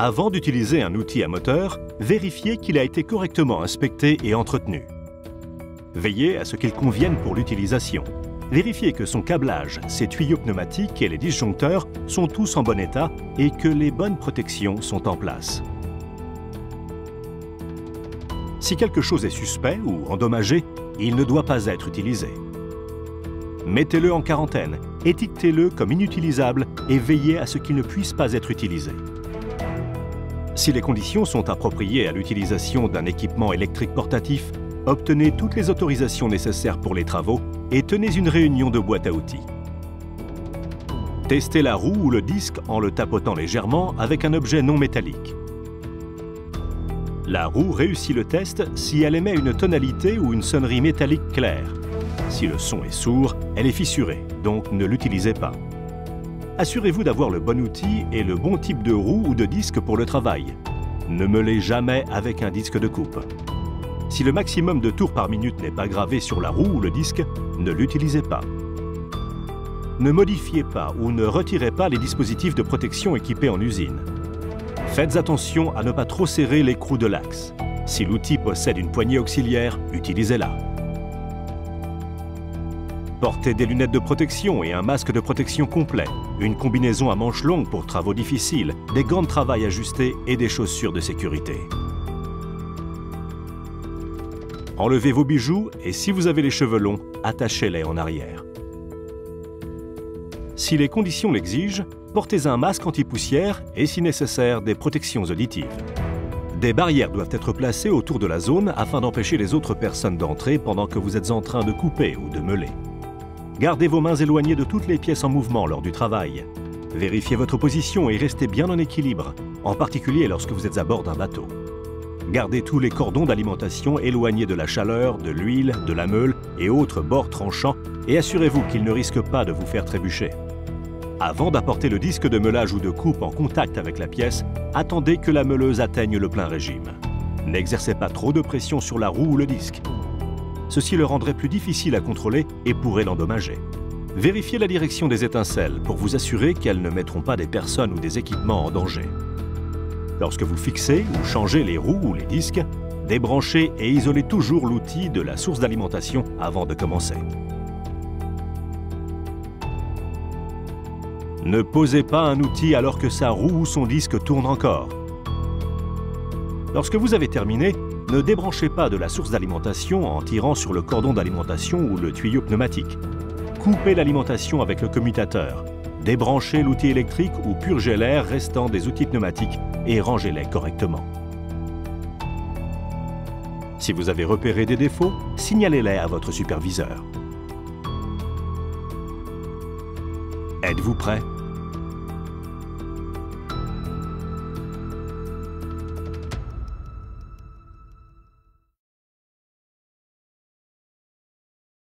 Avant d'utiliser un outil à moteur, vérifiez qu'il a été correctement inspecté et entretenu. Veillez à ce qu'il convienne pour l'utilisation. Vérifiez que son câblage, ses tuyaux pneumatiques et les disjoncteurs sont tous en bon état et que les bonnes protections sont en place. Si quelque chose est suspect ou endommagé, il ne doit pas être utilisé. Mettez-le en quarantaine, étiquetez-le comme inutilisable et veillez à ce qu'il ne puisse pas être utilisé. Si les conditions sont appropriées à l'utilisation d'un équipement électrique portatif, obtenez toutes les autorisations nécessaires pour les travaux et tenez une réunion de boîte à outils. Testez la roue ou le disque en le tapotant légèrement avec un objet non métallique. La roue réussit le test si elle émet une tonalité ou une sonnerie métallique claire. Si le son est sourd, elle est fissurée, donc ne l'utilisez pas. Assurez-vous d'avoir le bon outil et le bon type de roue ou de disque pour le travail. Ne meulez jamais avec un disque de coupe. Si le maximum de tours par minute n'est pas gravé sur la roue ou le disque, ne l'utilisez pas. Ne modifiez pas ou ne retirez pas les dispositifs de protection équipés en usine. Faites attention à ne pas trop serrer l'écrou de l'axe. Si l'outil possède une poignée auxiliaire, utilisez-la. Portez des lunettes de protection et un masque de protection complet, une combinaison à manches longues pour travaux difficiles, des gants de travail ajustés et des chaussures de sécurité. Enlevez vos bijoux et si vous avez les cheveux longs, attachez-les en arrière. Si les conditions l'exigent, portez un masque anti-poussière et si nécessaire, des protections auditives. Des barrières doivent être placées autour de la zone afin d'empêcher les autres personnes d'entrer pendant que vous êtes en train de couper ou de meuler. Gardez vos mains éloignées de toutes les pièces en mouvement lors du travail. Vérifiez votre position et restez bien en équilibre, en particulier lorsque vous êtes à bord d'un bateau. Gardez tous les cordons d'alimentation éloignés de la chaleur, de l'huile, de la meule et autres bords tranchants et assurez-vous qu'ils ne risquent pas de vous faire trébucher. Avant d'apporter le disque de meulage ou de coupe en contact avec la pièce, attendez que la meuleuse atteigne le plein régime. N'exercez pas trop de pression sur la roue ou le disque. Ceci le rendrait plus difficile à contrôler et pourrait l'endommager. Vérifiez la direction des étincelles pour vous assurer qu'elles ne mettront pas des personnes ou des équipements en danger. Lorsque vous fixez ou changez les roues ou les disques, débranchez et isolez toujours l'outil de la source d'alimentation avant de commencer. Ne posez pas un outil alors que sa roue ou son disque tourne encore. Lorsque vous avez terminé, ne débranchez pas de la source d'alimentation en tirant sur le cordon d'alimentation ou le tuyau pneumatique. Coupez l'alimentation avec le commutateur. Débranchez l'outil électrique ou purgez l'air restant des outils pneumatiques et rangez-les correctement. Si vous avez repéré des défauts, signalez-les à votre superviseur. Êtes-vous prêt ?